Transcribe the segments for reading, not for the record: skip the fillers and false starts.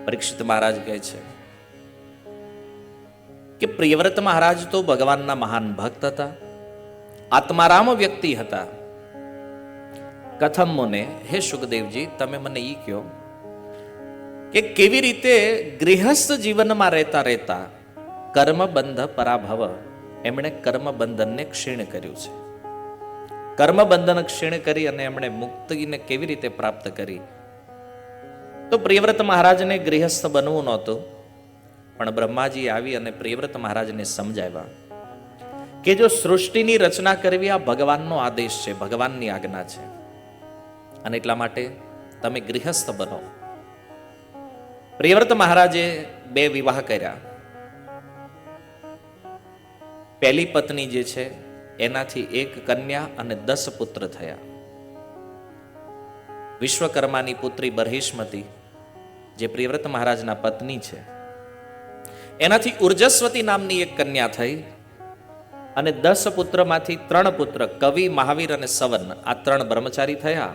પરીક્ષિત મહારાજ કહે છે કે પ્રિયવ્રત મહારાજ તો ભગવાનના મહાન ભક્ત હતા, આત્મારામ વ્યક્તિ હતા. કથમ મુને, હે સુખદેવજી, તમે મને ઈ કહો કે કેવી રીતે ગૃહસ્થ જીવનમાં રહેતા રહેતા કર્મબંધ પરાભવ, એમણે કર્મબંધનને ક્ષીણ કર્યું છે. કર્મબંધન ક્ષીણ કરી અને એમણે મુક્તિને કેવી રીતે પ્રાપ્ત કરી. તો પ્રિયવ્રત મહારાજને ગૃહસ્થ બનવું નહોતું, પણ બ્રહ્માજી આવી અને પ્રિયવ્રત મહારાજને સમજાવ્યા કે જો સૃષ્ટિની રચના કરવી આ ભગવાનનો આદેશ છે, ભગવાનની આજ્ઞા છે, અને એટલા માટે તમે ગૃહસ્થ બનો. પ્રિયવ્રત મહારાજે 2 વિવાહ કર્યા. પહેલી પત્ની જે છે એનાથી 1 કન્યા અને 10 પુત્ર થયા. વિશ્વકર્માની પુત્રી બરહિષ્મતી, જે પ્રિયવ્રત મહારાજના પત્ની છે, એનાથી ઉર્જસ્વતી નામની 1 કન્યા થઈ, અને 10 પુત્રમાંથી 3 પુત્ર કવિ, મહાવીર અને સવન, આ 3 બ્રહ્મચારી થયા.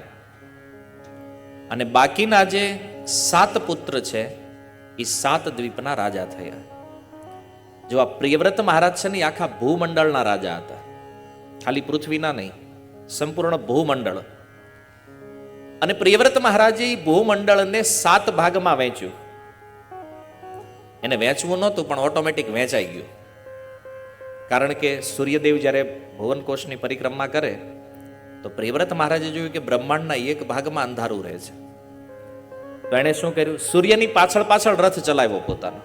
અને બાકીના જે 7 પુત્ર છે એ 7 દ્વીપના રાજા થયા. જો આ પ્રિયવ્રત મહારાજ છે ને એ આખા ભૂમંડળના રાજા હતા, ખાલી પૃથ્વીના નહીં, સંપૂર્ણ ભૂમંડળ. અને પ્રિયવ્રત મહારાજે ભૂમંડળને 7 ભાગમાં વહેંચ્યું. એને વહેંચવું નહોતું, પણ ઓટોમેટિક વહેંચાઈ ગયું. કારણ કે સૂર્યદેવ જ્યારે ભુવનકોશની પરિક્રમા કરે તો પ્રિયવ્રત મહારાજે જોયું કે બ્રહ્માંડના 1 ભાગમાં અંધારું રહે છે. તો એણે શું કર્યું? સૂર્યની પાછળ પાછળ રથ ચલાવ્યો પોતાનો.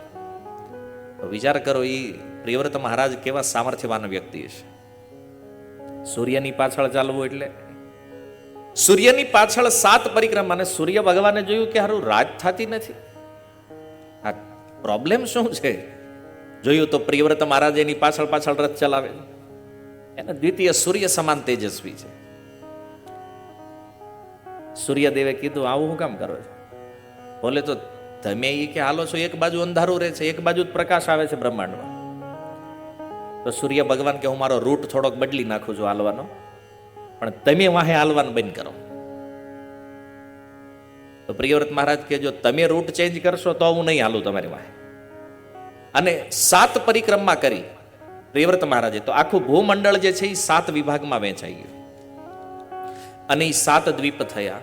તો વિચાર કરો, એ પ્રિયવ્રત મહારાજ કેવા સામર્થ્યવાન વ્યક્તિ છે. સૂર્યની પાછળ ચાલવું એટલે સૂર્યની પાછળ 7 પરિક્રમા. અને સૂર્ય ભગવાને જોયું કે હારું રાત થતી નથી, આ પ્રોબ્લેમ શું છે? જોયું તો પ્રિયવ્રત મહારાજ એની પાછળ પાછળ રથ ચલાવે. એને દ્વિતીય સૂર્ય સમાન તેજસ્વી છે. સૂર્યદેવે કીધું આવું હું કામ કરો છો? બોલે તો તમે એ કે હાલો છો, એક બાજુ અંધારું રહે છે, એક બાજુ પ્રકાશ આવે છે બ્રહ્માંડમાં. તો સૂર્ય ભગવાન કે હું મારો રૂટ થોડોક બદલી નાખું છું હાલવાનો, પણ તમે વાહે હાલવાનું બંધ કરો. તો પ્રિયવ્રત મહારાજ કે જો તમે રૂટ ચેન્જ કરશો તો હું નહીં હાલું તમારી વાહે. અને 7 પરિક્રમા કરી પ્રિયવ્રત મહારાજે. તો આખું ભૂમંડળ જે છે એ 7 વિભાગમાં વહેંચાઈ ગયું. અને એ 7 દ્વીપ થયા.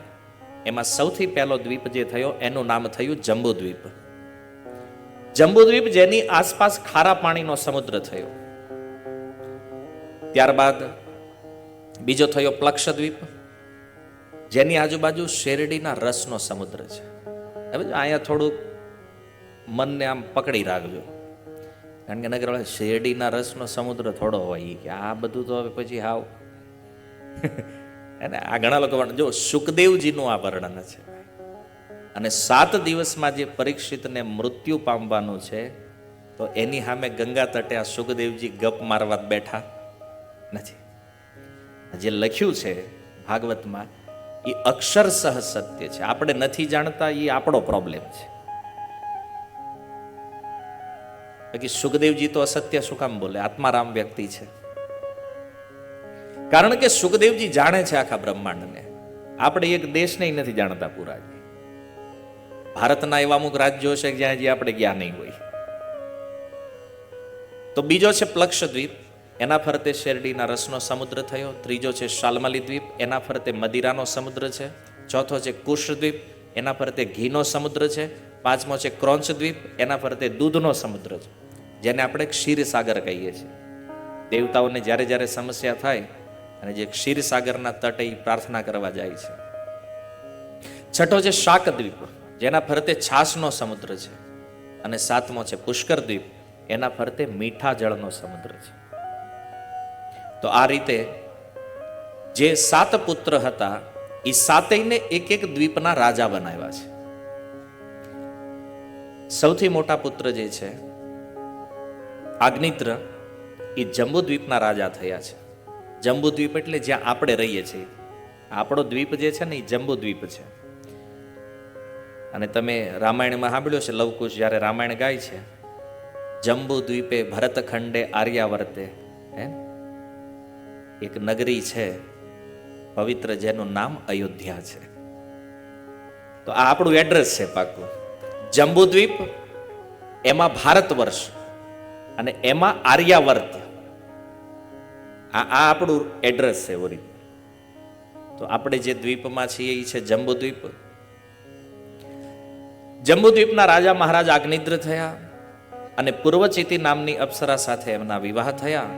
એમાં સૌથી પહેલો દ્વીપ જે થયો એનું નામ થયું જંબુદ્વીપ. જંબુદ્વીપ જેની આસપાસ ખારા પાણીનો સમુદ્ર થયો. ત્યારબાદ બીજો થયો પ્લક્ષદ્વીપ, જેની આજુબાજુ શેરડીના રસનો સમુદ્ર છે. હવે અહીંયા થોડુંક મનને આમ પકડી રાખજો, કારણ કે નગર શેરડીના રસનો સમુદ્ર થોડો હોય કે આ બધું તો હવે પછી હાવ અને આ ઘણા લોકો જો સુખદેવજીનું આ વર્ણન છે. અને 7 દિવસમાં જે પરીક્ષિતને મૃત્યુ પામવાનું છે, તો એની સામે ગંગા તટે આ સુખદેવજી ગપ મારવા બેઠા નથી. જે લખ્યું છે ભાગવતમાં એ અક્ષરશઃ સત્ય છે. આપણે નથી જાણતા, એ આપણો પ્રોબ્લેમ છે. બાકી સુખદેવજી તો અસત્ય શું કામ બોલે? આત્મારામ વ્યક્તિ છે. કારણ કે સુખદેવજી જાણે છે આખા બ્રહ્માંડને. આપણે એક દેશને નથી જાણતા પૂરા. ભારતના એવા અમુક રાજ્યો છે જ્યાં જે આપણે ગયા નહીં હોય. તો બીજો છે પ્લક્ષદ્વીપ, એના ફરતે શેરડીના રસનો સમુદ્ર થયો. ત્રીજો છે શાલ્મલી દ્વીપ, એના ફરતે મદિરાનો સમુદ્ર છે. ચોથો છે કુશદ્વીપ, એના ફરતે ઘીનો સમુદ્ર છે. 5મો છે ક્રોંચ દ્વીપ, એના ફરતે દૂધનો સમુદ્ર છે, જેને આપણે ક્ષીરસાગર કહીએ છીએ. દેવતાઓને જ્યારે જ્યારે સમસ્યા થાય અને જે ક્ષીરસાગરના તટે પ્રાર્થના કરવા જાય છે. 6થો છે શાકદ્વીપ, જેના ફરતે છાશનો સમુદ્ર છે. અને 7મો છે પુષ્કર દ્વીપ, એના ફરતે મીઠા જળનો સમુદ્ર છે. તો આ રીતે જે 7 પુત્ર હતા એ 7ને એક એક દ્વીપના રાજા બનાવ્યા છે. સૌથી મોટા પુત્ર જે છે આગ્નિત્ર, એ જંબુદ્વીપના રાજા થયા છે. જંબુદ્વીપ એટલે જ્યાં આપણે રહીએ છીએ, આપણો દ્વીપ જે છે ને એ જંબુદ્વીપ છે. અને તમે રામાયણમાં સાંભળ્યો છે, લવકુશ જ્યારે રામાયણ ગાય છે, જંબુદ્વીપે ભરતખંડે આર્યાવર્તે, હે એક નગરી છે પવિત્ર જેનું નામ અયોધ્યા છે. તો આ આપણું એડ્રેસ છે પાકું. જંબુદ્વીપ, એમાં ભારત વર્ષ અને એમાં આર્યાવર્ત. આ આપણું એડ્રેસ છે ઓરી. તો આપણે જે દ્વીપમાં છીએ એ છે જંબુદ્વીપ. જંબુદ્વીપના રાજા મહારાજ આજ્ઞિદ્ર થયા અને પૂર્વચિતી નામની અપ્સરા સાથે એમના વિવાહ થયા,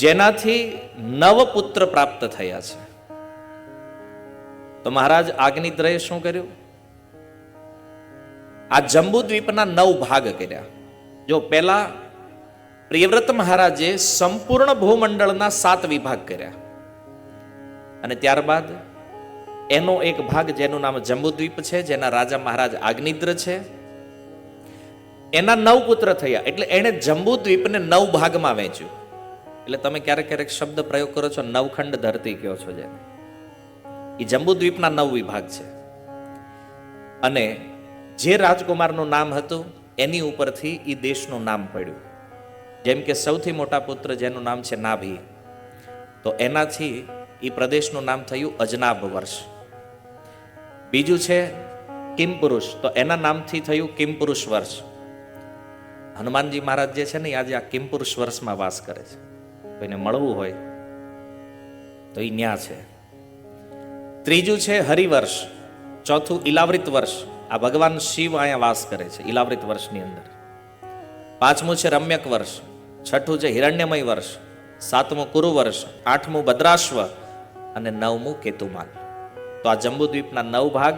જેનાથી 9 પુત્ર પ્રાપ્ત થયા છે. તો મહારાજ આજ્ઞિદ્રએ શું કર્યું? આ જંબુદ્વીપના 9 ભાગ કર્યા. જો પહેલા પ્રિયવ્રત મહારાજે સંપૂર્ણ ભૂમંડળના 7 વિભાગ કર્યા અને ત્યારબાદ એનો એક ભાગ જેનું નામ જંબુદ્વીપ છે, જેના રાજા મહારાજ આજ્ઞિદ્ર છે, એના 9 પુત્ર થયા. એટલે એણે જંબુદ્વીપને 9 ભાગમાં વહેંચ્યું. એટલે તમે ક્યારેક ક્યારેક શબ્દ પ્રયોગ કરો છો, નવખંડ ધરતી કહો છો, જેને એ જંબુદ્વીપના 9 વિભાગ છે. અને જે રાજકુમારનું નામ હતું એની ઉપરથી એ દેશનું નામ પડ્યું. જેમ કે સૌથી મોટા પુત્ર જેનું નામ છે નાભી, તો એનાથી એ પ્રદેશનું નામ થયું અજનાભ વર્ષ. બીજું છે કિમપુરુષ, તો એના નામથી થયું કિમપુરુષ વર્ષ. હનુમાનજી મહારાજ જે છે ને આજે આ કિમપુરુષ વર્ષમાં વાસ કરે છે. કોઈને મળવું હોય તો એ ન્યા છે. ત્રીજું છે હરિવર્ષ, ચોથું ઇલાવૃત વર્ષ. આ ભગવાન શિવ અહીંયા વાસ કરે છે ઇલાવૃત વર્ષની અંદર. પાંચમું છે રમ્યક વર્ષ, છઠ્ઠું છે હિરણ્યમય વર્ષ, સાતમું કુરુ વર્ષ, આઠમું ભદ્રાશ્વ અને 9મું કેતુમાલ. તો આ જંબુદ્વીપના 9 ભાગ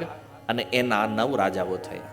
અને એના 9 રાજાઓ થયા.